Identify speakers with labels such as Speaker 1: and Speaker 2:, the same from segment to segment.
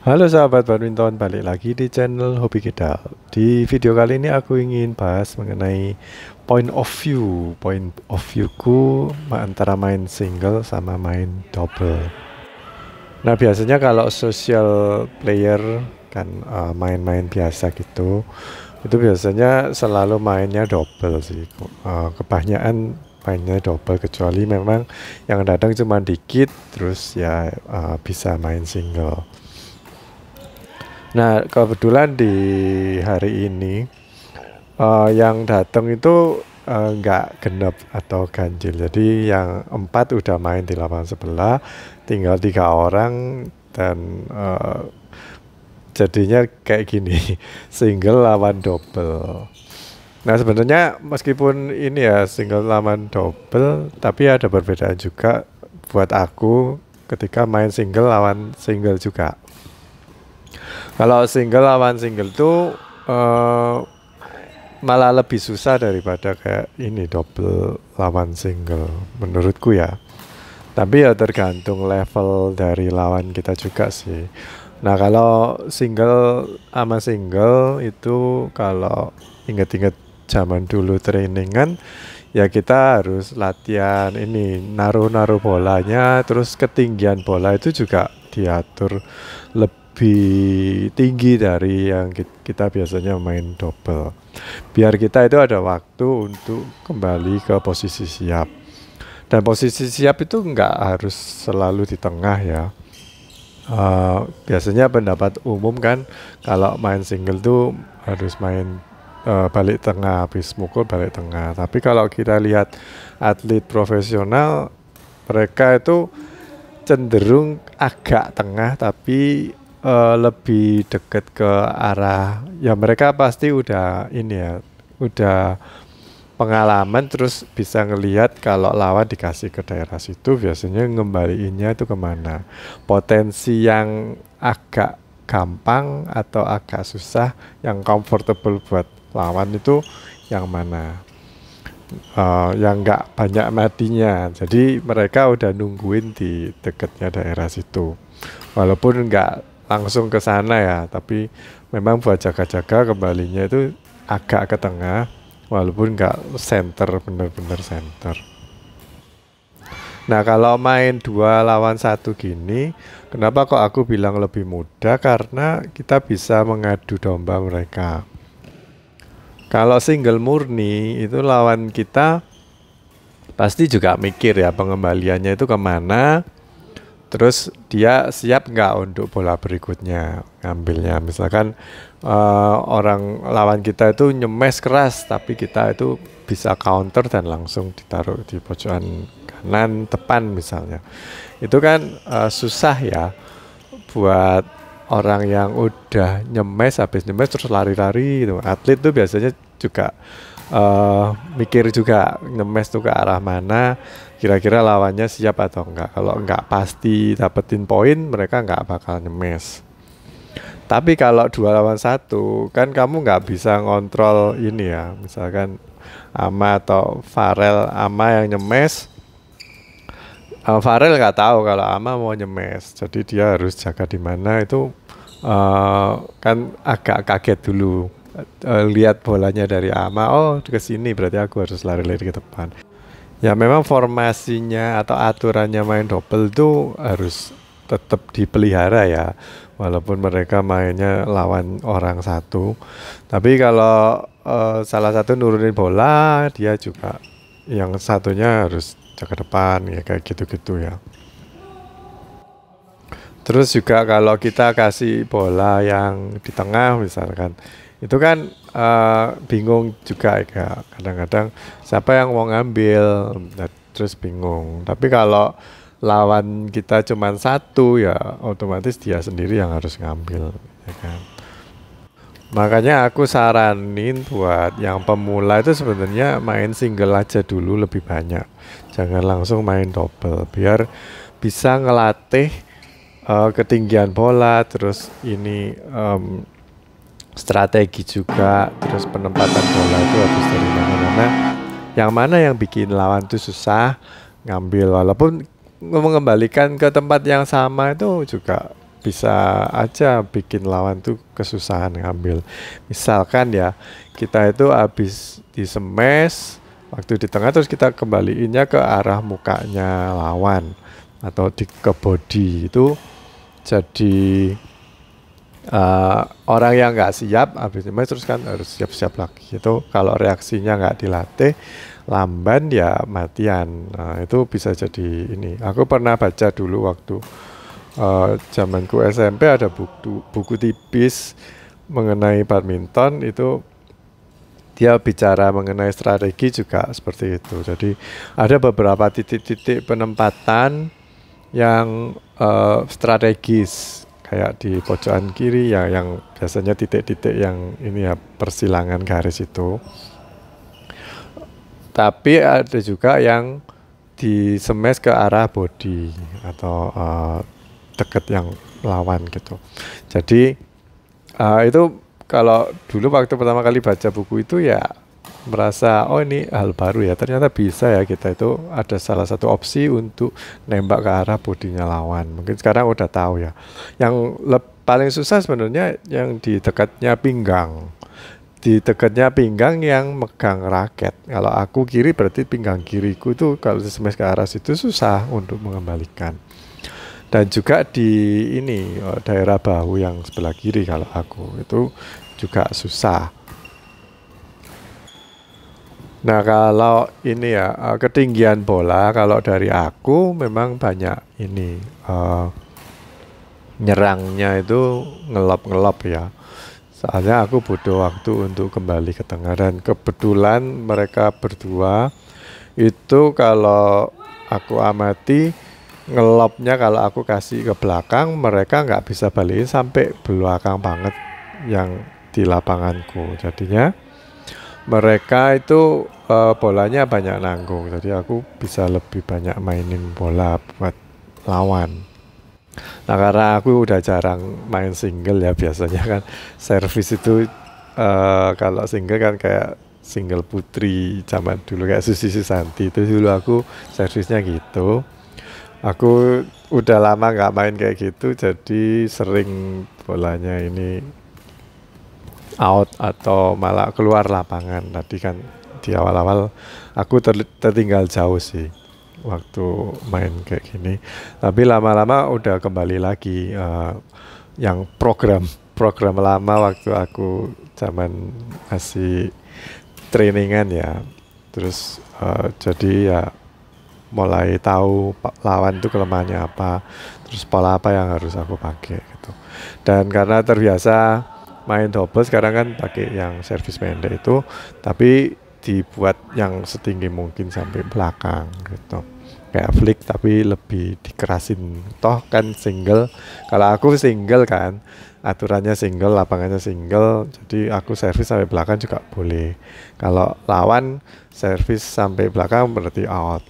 Speaker 1: Halo sahabat badminton, balik lagi di channel Hobi Kidal. Di video kali ini aku ingin bahas mengenai point of viewku antara main single sama main double. Nah, biasanya kalau social player kan main-main biasa gitu, itu biasanya selalu mainnya double sih. Kebanyakan mainnya double, kecuali memang yang datang cuma dikit, terus ya bisa main single. Nah, kebetulan di hari ini yang datang itu nggak genap atau ganjil. Jadi yang 4 udah main di lapangan sebelah, tinggal 3 orang dan jadinya kayak gini, single lawan double. Nah, sebenarnya meskipun ini ya single lawan double, tapi ada perbedaan juga buat aku ketika main single lawan single juga. Kalau single lawan single tuh malah lebih susah daripada kayak ini double lawan single menurutku ya. Tapi ya tergantung level dari lawan kita juga sih. Nah, kalau single sama single itu kalau inget-inget zaman dulu trainingan, ya kita harus latihan ini naruh bolanya, terus ketinggian bola itu juga diatur lebih tinggi dari yang kita biasanya main double, biar kita itu ada waktu untuk kembali ke posisi siap. Dan posisi siap itu nggak harus selalu di tengah ya. Biasanya pendapat umum kan kalau main single tuh harus main balik tengah, habis mukul balik tengah. Tapi kalau kita lihat atlet profesional, mereka itu cenderung agak tengah tapi lebih dekat ke arah ya, mereka pasti udah ini ya, udah pengalaman, terus bisa ngelihat kalau lawan dikasih ke daerah situ biasanya ngembaliinnya itu kemana, potensi yang agak gampang atau agak susah, yang comfortable buat lawan itu yang mana, yang nggak banyak matinya. Jadi mereka udah nungguin di dekatnya daerah situ, walaupun nggak langsung ke sana ya, tapi memang buat jaga-jaga kembalinya itu agak ke tengah, walaupun nggak center, bener-bener center. Nah, kalau main 2 lawan 1 gini, kenapa kok aku bilang lebih mudah? Karena kita bisa mengadu domba mereka. Kalau single murni itu lawan kita pasti juga mikir ya pengembaliannya itu kemana, terus dia siap nggak untuk bola berikutnya ngambilnya. Misalkan orang lawan kita itu nyemes keras, tapi kita itu bisa counter dan langsung ditaruh di pojokan kanan depan misalnya. Itu kan susah ya buat orang yang udah nyemes, habis nyemes terus lari-lari gitu. Atlet tuh biasanya juga mikir juga nyemes tuh ke arah mana, kira-kira lawannya siap atau enggak. Kalau enggak pasti dapetin poin, mereka enggak bakal nyemes. Tapi kalau 2 lawan 1 kan kamu nggak bisa ngontrol ini ya, misalkan Ama atau Farel, Ama yang nyemes, Farel nggak tahu kalau Ama mau nyemes, jadi dia harus jaga di mana itu. Kan agak kaget dulu lihat bolanya dari Ama, oh ke sini berarti aku harus lari-lari ke depan. Ya memang formasinya atau aturannya main double itu harus tetap dipelihara ya, walaupun mereka mainnya lawan orang satu. Tapi kalau salah satu nurunin bola, dia juga yang satunya harus jaga depan ya, kayak gitu-gitu ya. Terus juga kalau kita kasih bola yang di tengah misalkan, itu kan bingung juga ya, kadang-kadang siapa yang mau ngambil, terus bingung. Tapi kalau lawan kita cuma 1 ya otomatis dia sendiri yang harus ngambil ya kan. Makanya aku saranin buat yang pemula itu sebenarnya main single aja dulu lebih banyak, jangan langsung main double, biar bisa ngelatih ketinggian bola, terus ini strategi juga, terus penempatan bola itu habis dari mana-mana yang mana yang bikin lawan tuh susah ngambil, walaupun mengembalikan ke tempat yang sama itu juga bisa aja bikin lawan tuh kesusahan ngambil. Misalkan ya, kita itu habis di smash waktu di tengah, terus kita kembaliinnya ke arah mukanya lawan atau ke body, itu jadi orang yang nggak siap habis smash terus kan harus siap-siap lagi. Itu kalau reaksinya nggak dilatih, lamban ya matian. Nah, itu bisa jadi ini. Aku pernah baca dulu waktu zamanku SMP, ada buku tipis mengenai badminton, itu dia bicara mengenai strategi juga seperti itu. Jadi ada beberapa titik-titik penempatan yang strategis, kayak di pojokan kiri ya, yang biasanya titik-titik yang ini ya, persilangan garis itu. Tapi ada juga yang di smash ke arah body atau deket yang lawan gitu. Jadi itu kalau dulu waktu pertama kali baca buku itu ya merasa, oh ini hal baru ya, ternyata bisa ya kita itu ada salah satu opsi untuk nembak ke arah bodinya lawan. Mungkin sekarang udah tahu ya. Yang paling susah sebenarnya yang di dekatnya pinggang. Di dekatnya pinggang yang megang raket. Kalau aku kiri, berarti pinggang kiriku itu kalau smash ke arah situ susah untuk mengembalikan. Dan juga di ini daerah bahu yang sebelah kiri kalau aku itu juga susah. Nah, kalau ini ya ketinggian bola, kalau dari aku memang banyak ini nyerangnya itu ngelop-ngelop ya. Soalnya aku butuh waktu untuk kembali ke tengah, dan kebetulan mereka berdua itu kalau aku amati ngelopnya, kalau aku kasih ke belakang mereka nggak bisa balikin sampai belakang banget yang di lapanganku. Jadinya mereka itu bolanya banyak nanggung, jadi aku bisa lebih banyak mainin bola buat lawan. Nah, karena aku udah jarang main single ya, biasanya kan servis itu kalau single kan kayak single putri zaman dulu kayak Susi Susanti, itu dulu aku servisnya gitu. Aku udah lama nggak main kayak gitu, jadi sering bolanya ini out atau malah keluar lapangan. Tadi kan di awal-awal aku tertinggal jauh sih waktu main kayak gini, tapi lama-lama udah kembali lagi yang program lama waktu aku zaman masih trainingan ya. Terus jadi ya mulai tahu lawan itu kelemahannya apa, terus pola apa yang harus aku pakai gitu. Dan karena terbiasa main double, sekarang kan pakai yang servis pendek itu, tapi dibuat yang setinggi mungkin sampai belakang gitu, kayak flick tapi lebih dikerasin. Toh kan single, kalau aku single kan aturannya single, lapangannya single, jadi aku servis sampai belakang juga boleh. Kalau lawan servis sampai belakang berarti out.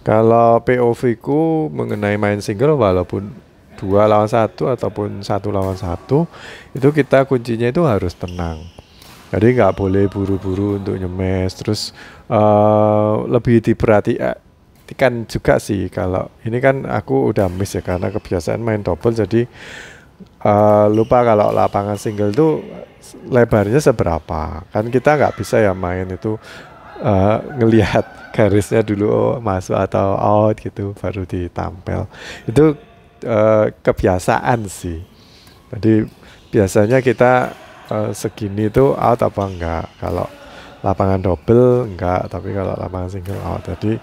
Speaker 1: Kalau POV ku mengenai main single, walaupun 2 lawan 1 ataupun 1 lawan 1, itu kita kuncinya itu harus tenang. Jadi nggak boleh buru-buru untuk nyemes. Terus lebih diperhatikan juga sih, kalau ini kan aku udah miss ya karena kebiasaan main double, jadi lupa kalau lapangan single tuh lebarnya seberapa. Kan kita nggak bisa ya main itu ngelihat garisnya dulu, oh, masuk atau out gitu baru ditampel. Itu kebiasaan sih. Jadi biasanya kita segini tuh out apa enggak. Kalau lapangan double enggak, tapi kalau lapangan single out. Jadi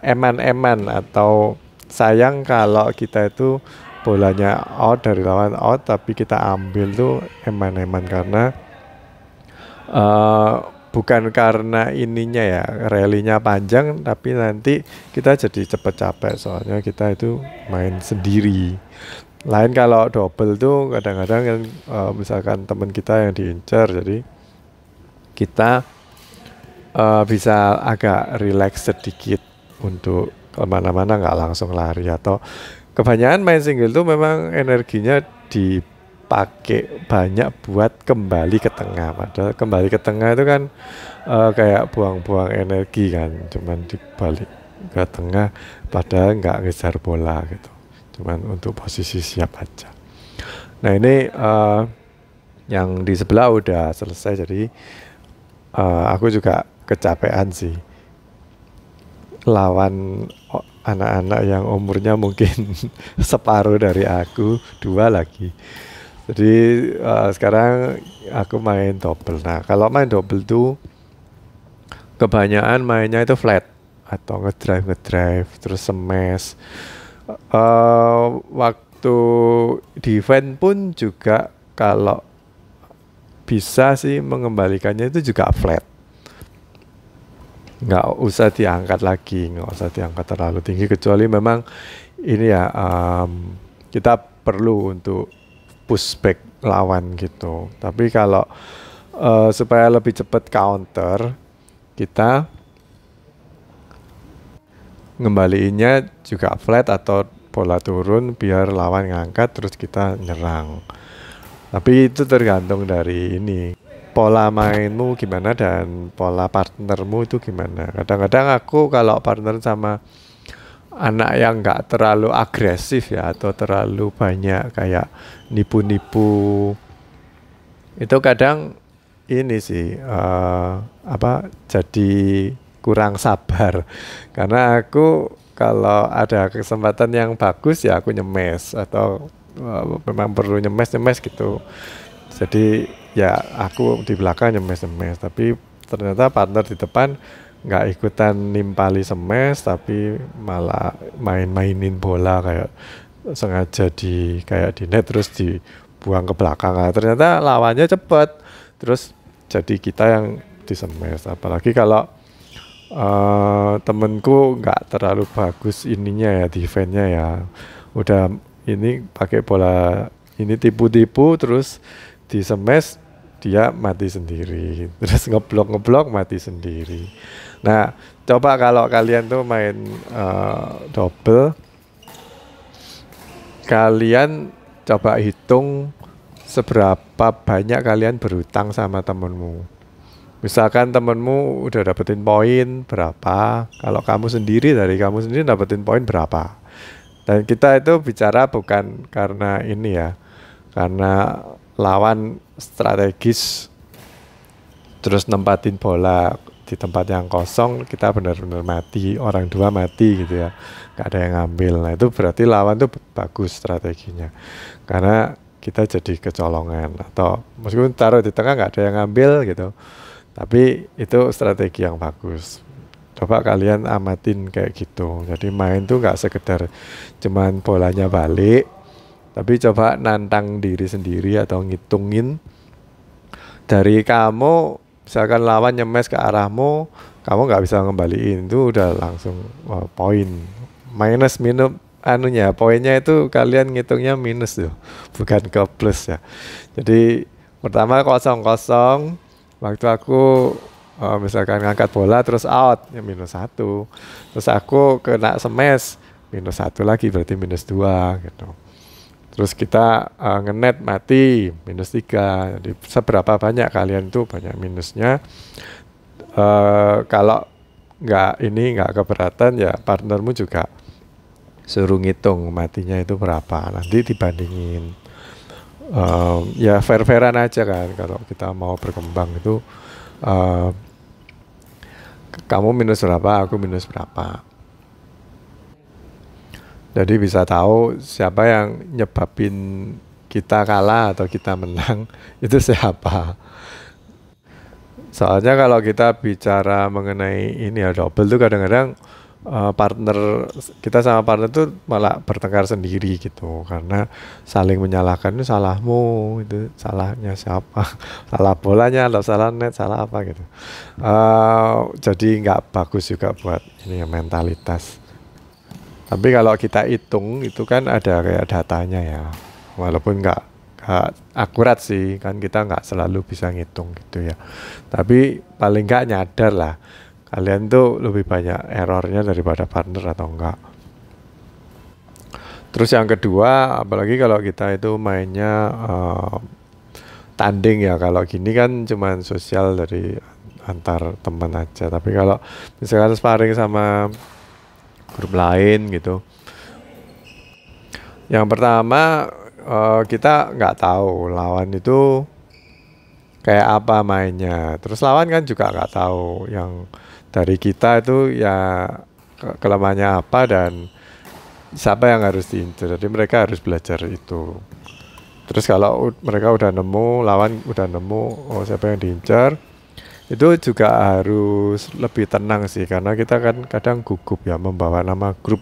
Speaker 1: eman-eman, atau sayang kalau kita itu bolanya out dari lawan out, tapi kita ambil tuh eman-eman, karena bukan karena ininya ya, rallynya panjang, tapi nanti kita jadi cepet capek, soalnya kita itu main sendiri. Lain kalau double tuh kadang-kadang kan misalkan teman kita yang diincar, jadi kita bisa agak relax sedikit untuk kemana-mana, nggak langsung lari. Atau kebanyakan main single tuh memang energinya pakai banyak buat kembali ke tengah. Padahal kembali ke tengah itu kan kayak buang-buang energi kan, cuman dibalik ke tengah padahal nggak ngejar bola gitu, cuman untuk posisi siap aja. Nah ini yang di sebelah udah selesai, jadi aku juga kecapean sih lawan anak-anak yang umurnya mungkin separuh dari aku, dua lagi. Jadi sekarang aku main double. Nah kalau main double tuh kebanyakan mainnya itu flat atau ngedrive terus smash. Waktu defense pun juga kalau bisa sih mengembalikannya itu juga flat, nggak usah diangkat lagi, nggak usah diangkat terlalu tinggi, kecuali memang ini ya kita perlu untuk pushback lawan gitu. Tapi kalau supaya lebih cepat counter, kita ngembaliinnya juga flat atau bola turun biar lawan ngangkat terus kita nyerang. Tapi itu tergantung dari ini, pola mainmu gimana dan pola partnermu itu gimana. Kadang-kadang aku kalau partner sama anak yang nggak terlalu agresif ya, atau terlalu banyak kayak nipu-nipu, itu kadang ini sih jadi kurang sabar. Karena aku kalau ada kesempatan yang bagus ya aku nyemes, atau memang perlu nyemes gitu. Jadi ya aku di belakang nyemes, tapi ternyata partner di depan nggak ikutan nimpali semes, tapi malah main-mainin bola kayak sengaja kayak di net terus dibuang ke belakang. Nah, ternyata lawannya cepet, terus jadi kita yang disemes. Apalagi kalau temenku nggak terlalu bagus ininya ya, defense-nya ya, udah ini pakai bola ini tipu-tipu terus disemes, dia mati sendiri, terus ngeblok mati sendiri. Nah coba kalau kalian tuh main double, kalian coba hitung seberapa banyak kalian berhutang sama temenmu. Misalkan temenmu udah dapetin poin berapa, kalau kamu sendiri dapetin poin berapa. Dan kita itu bicara bukan karena ini ya, karena lawan strategis terus nempatin bola di tempat yang kosong, kita benar-benar mati, orang dua mati gitu ya, gak ada yang ngambil. Nah itu berarti lawan tuh bagus strateginya, karena kita jadi kecolongan, atau meskipun taruh di tengah gak ada yang ngambil gitu, tapi itu strategi yang bagus. Coba kalian amatin kayak gitu. Jadi main tuh gak sekedar cuman bolanya balik, tapi coba nantang diri sendiri atau ngitungin dari kamu. Misalkan lawan nyemes ke arahmu, kamu nggak bisa ngembaliin, itu udah langsung poin. Minus poinnya itu kalian ngitungnya minus tuh, bukan ke plus ya. Jadi pertama 0-0, waktu aku misalkan ngangkat bola terus out ya -1, terus aku kena smash -1 lagi, berarti -2 gitu. Terus kita ngenet mati -3. Jadi seberapa banyak kalian tuh banyak minusnya. Kalau nggak keberatan ya partnermu juga suruh ngitung matinya itu berapa, nanti dibandingin. Ya fair-fairan aja kan, kalau kita mau berkembang itu kamu minus berapa, aku minus berapa. Jadi bisa tahu siapa yang nyebabin kita kalah atau kita menang itu siapa. Soalnya kalau kita bicara mengenai ini ya double tuh kadang-kadang partner kita sama partner tuh malah bertengkar sendiri gitu, karena saling menyalahkan, itu salahmu, itu salahnya siapa, salah bolanya atau salah net, salah apa gitu. Jadi nggak bagus juga buat ini ya, mentalitas. Tapi kalau kita hitung itu kan ada kayak datanya ya, walaupun nggak akurat sih, kan kita nggak selalu bisa ngitung gitu ya. Tapi paling nggak nyadar lah, kalian tuh lebih banyak errornya daripada partner atau enggak. Terus yang kedua, apalagi kalau kita itu mainnya tanding ya, kalau gini kan cuman sosial dari antar teman aja. Tapi kalau misalkan sparring sama grup lain gitu, yang pertama kita nggak tahu lawan itu kayak apa mainnya. Terus lawan kan juga nggak tahu yang dari kita itu ya kelemahannya apa dan siapa yang harus diincar. Jadi mereka harus belajar itu. Terus kalau mereka udah nemu, lawan udah nemu, oh siapa yang diincar, itu juga harus lebih tenang sih, karena kita kan kadang gugup ya membawa nama grup.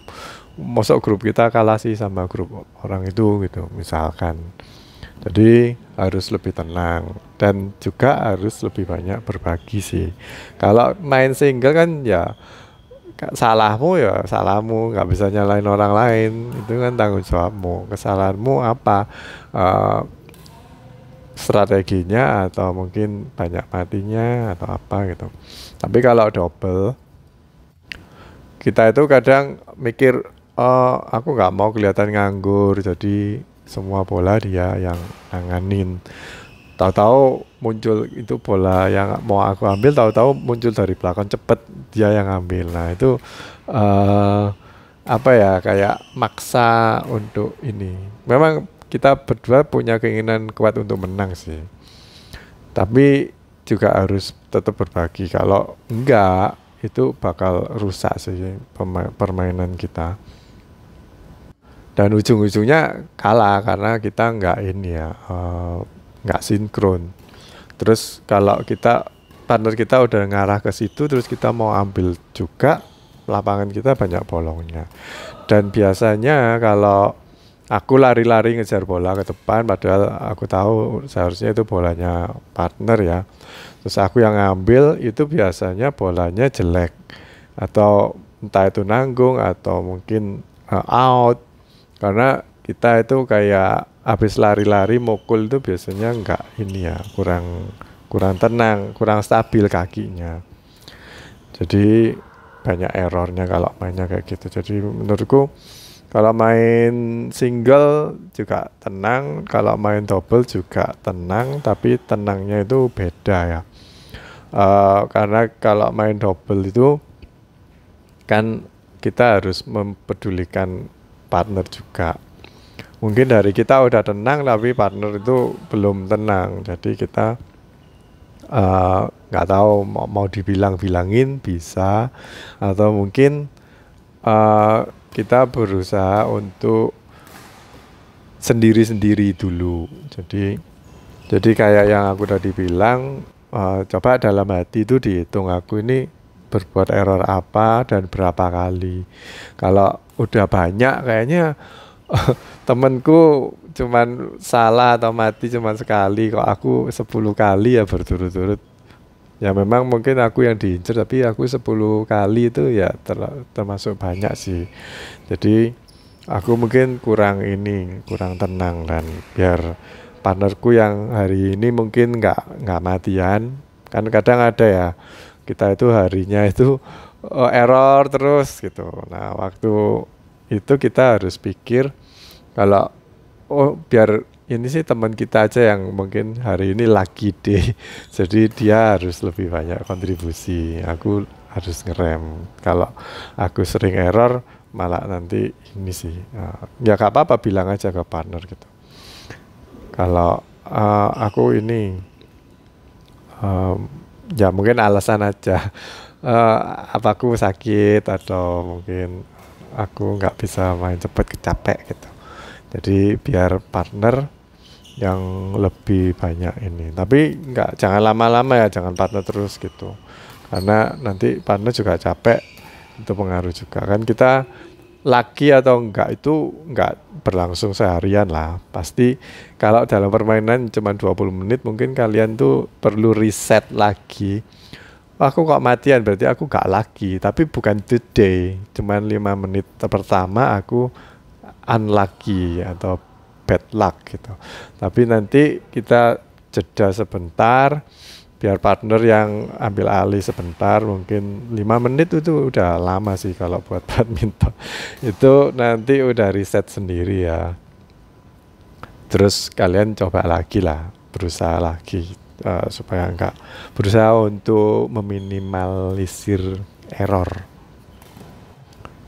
Speaker 1: Masuk grup kita kalah sih sama grup orang itu gitu, misalkan. Jadi harus lebih tenang dan juga harus lebih banyak berbagi sih. Kalau main single kan ya salahmu ya salahmu, nggak bisa nyalain orang lain, itu kan tanggung jawabmu. Kesalahanmu apa, uh, strateginya atau mungkin banyak matinya atau apa gitu. Tapi kalau double kita itu kadang mikir, oh aku nggak mau kelihatan nganggur, jadi semua bola dia yang nanganin. Tahu-tahu muncul itu bola yang mau aku ambil, tahu-tahu muncul dari belakang cepet dia yang ambil. Nah itu eh apa ya, kayak maksa untuk ini. Memang kita berdua punya keinginan kuat untuk menang sih, tapi juga harus tetap berbagi. Kalau enggak itu bakal rusak sih permainan kita. Dan ujung-ujungnya kalah karena kita nggak ini ya, nggak sinkron. Terus kalau partner kita udah ngarah ke situ, terus kita mau ambil juga, lapangan kita banyak bolongnya. Dan biasanya kalau aku lari-lari ngejar bola ke depan, padahal aku tahu seharusnya itu bolanya partner ya. Terus aku yang ngambil, itu biasanya bolanya jelek, atau entah itu nanggung atau mungkin out. Karena kita itu kayak habis lari-lari mukul itu biasanya enggak ini ya, kurang tenang, kurang stabil kakinya. Jadi banyak errornya kalau mainnya kayak gitu. Jadi menurutku kalau main single juga tenang, kalau main double juga tenang, tapi tenangnya itu beda ya. Karena kalau main double itu kan kita harus mempedulikan partner juga. Mungkin dari kita udah tenang tapi partner itu belum tenang, jadi kita nggak tahu mau dibilang-bilangin bisa, atau mungkin kita berusaha untuk sendiri-sendiri dulu. Jadi kayak yang aku tadi bilang, coba dalam hati itu dihitung, aku ini berbuat error apa dan berapa kali. Kalau udah banyak kayaknya temenku cuman salah atau mati cuman sekali, kok aku 10 kali ya berturut-turut. Ya memang mungkin aku yang diincer, tapi aku 10 kali itu ya termasuk banyak sih. Jadi aku mungkin kurang tenang, dan biar partnerku yang hari ini mungkin nggak matian. Kan kadang ada ya, kita itu harinya itu error terus gitu. Nah waktu itu kita harus pikir kalau biar ini sih teman kita aja yang mungkin hari ini lagi deh, jadi dia harus lebih banyak kontribusi, aku harus ngerem. Kalau aku sering error malah nanti ini sih, ya gak apa-apa bilang aja ke partner gitu. Kalau aku ini ya mungkin alasan aja, apa aku sakit atau mungkin aku nggak bisa main cepet, capek gitu. Jadi biar partner yang lebih banyak ini. Tapi jangan lama-lama ya, jangan partner terus gitu. Karena nanti partner juga capek, itu pengaruh juga. Kan kita lagi atau enggak itu enggak berlangsung seharian lah. Pasti kalau dalam permainan cuma 20 menit mungkin kalian tuh perlu reset lagi. Aku kok matian, berarti aku gak lagi. Tapi bukan today, cuman 5 menit pertama aku unlucky atau bad luck gitu. Tapi nanti kita jeda sebentar, biar partner yang ambil alih sebentar, mungkin 5 menit itu udah lama sih kalau buat badminton. Itu nanti udah riset sendiri ya. Terus kalian coba lagi lah, berusaha lagi supaya enggak, berusaha untuk meminimalisir error.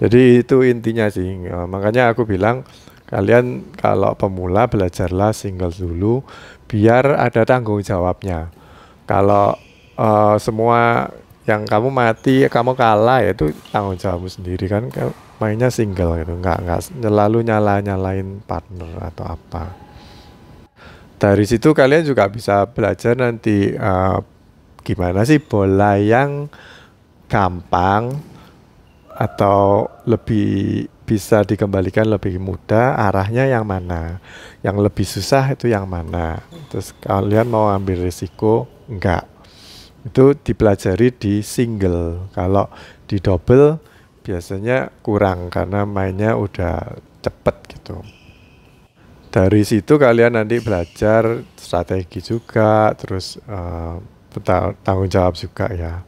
Speaker 1: Jadi itu intinya sih. Makanya aku bilang kalian kalau pemula belajarlah single dulu biar ada tanggung jawabnya. Kalau semua yang kamu mati, kamu kalah, ya itu tanggung jawabmu sendiri kan. Mainnya single gitu, nggak selalu nyalain partner atau apa. Dari situ kalian juga bisa belajar nanti gimana sih bola yang gampang atau lebih bisa dikembalikan lebih mudah, arahnya yang mana, yang lebih susah itu yang mana. Terus kalian mau ambil risiko enggak, itu dipelajari di single. Kalau di double biasanya kurang karena mainnya udah cepet gitu. Dari situ kalian nanti belajar strategi juga, terus tanggung jawab juga ya.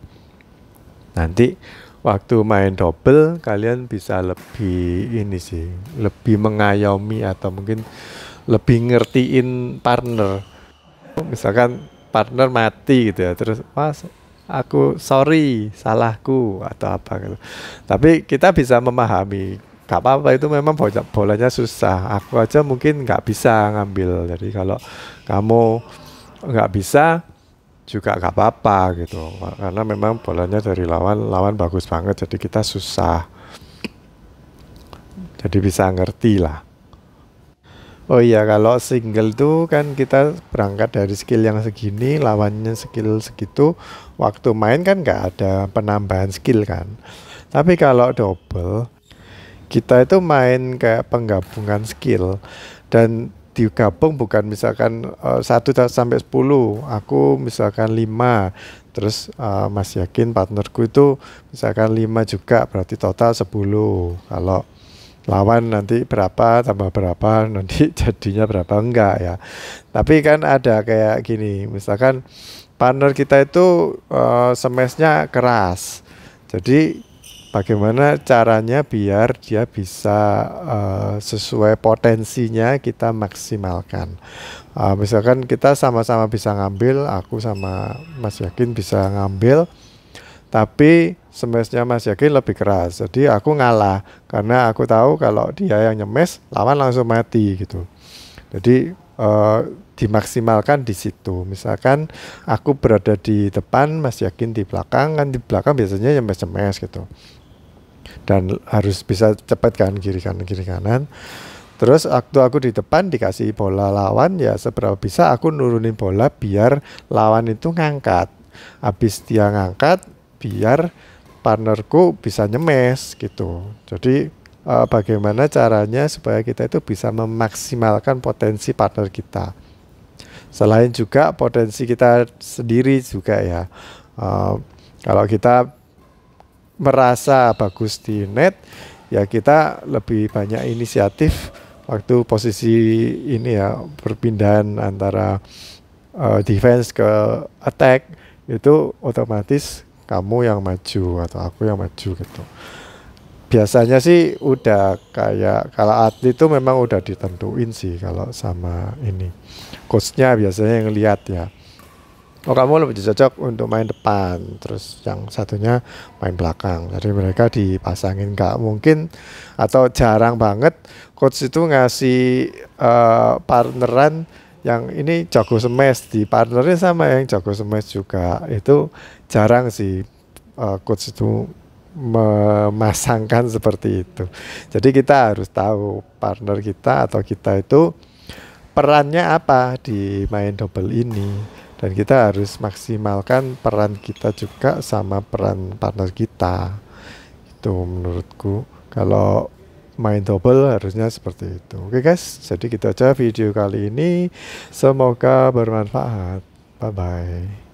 Speaker 1: Nanti waktu main double kalian bisa lebih ini sih, lebih mengayomi atau mungkin lebih ngertiin partner. Misalkan partner mati gitu ya, terus mas aku sorry salahku atau apa gitu. Tapi kita bisa memahami, gak apa-apa, itu memang bolanya susah. Aku aja mungkin nggak bisa ngambil. Jadi kalau kamu nggak bisa juga gak apa-apa gitu, karena memang bolanya dari lawan bagus banget, jadi kita susah, jadi bisa ngerti lah. Oh iya, kalau single tuh kan kita berangkat dari skill yang segini, lawannya skill segitu, waktu main kan nggak ada penambahan skill kan. Tapi kalau double kita itu main kayak penggabungan skill, dan digabung bukan misalkan 1 sampai 10, aku misalkan 5, terus Mas Yakin partnerku itu misalkan 5 juga, berarti total 10. Kalau lawan nanti berapa tambah berapa, nanti jadinya berapa, enggak ya. Tapi kan ada kayak gini, misalkan partner kita itu smash-nya keras, jadi bagaimana caranya biar dia bisa sesuai potensinya kita maksimalkan. Misalkan kita sama-sama bisa ngambil, aku sama Mas Yakin bisa ngambil, tapi smashnya Mas Yakin lebih keras, jadi aku ngalah karena aku tahu kalau dia yang nyemes, lawan langsung mati gitu. Jadi dimaksimalkan di situ. Misalkan aku berada di depan, Mas Yakin di belakang, kan di belakang biasanya nyemes-nyemes gitu, dan harus bisa cepat kan, kiri kanan. Terus waktu aku di depan dikasih bola lawan, ya seberapa bisa aku nurunin bola biar lawan itu ngangkat. Habis dia ngangkat, biar partnerku bisa nyemes gitu. Jadi bagaimana caranya supaya kita itu bisa memaksimalkan potensi partner kita. Selain juga potensi kita sendiri juga ya. Kalau kita merasa bagus di net, ya kita lebih banyak inisiatif waktu posisi ini ya, perpindahan antara defense ke attack, itu otomatis kamu yang maju atau aku yang maju gitu. Biasanya sih udah kayak, kalau atlet itu memang udah ditentuin sih, kalau sama ini coachnya biasanya yang lihat ya, oh kamu lebih cocok untuk main depan, terus yang satunya main belakang. Jadi mereka dipasangin, nggak mungkin atau jarang banget coach itu ngasih partneran yang ini jago smash di partnernya sama yang jago smash juga. Itu jarang sih coach itu memasangkan seperti itu. Jadi kita harus tahu partner kita atau kita itu perannya apa di main double ini. Dan kita harus maksimalkan peran kita juga sama peran partner kita. Itu menurutku kalau main double harusnya seperti itu. Oke guys, jadi gitu aja video kali ini. Semoga bermanfaat. Bye bye.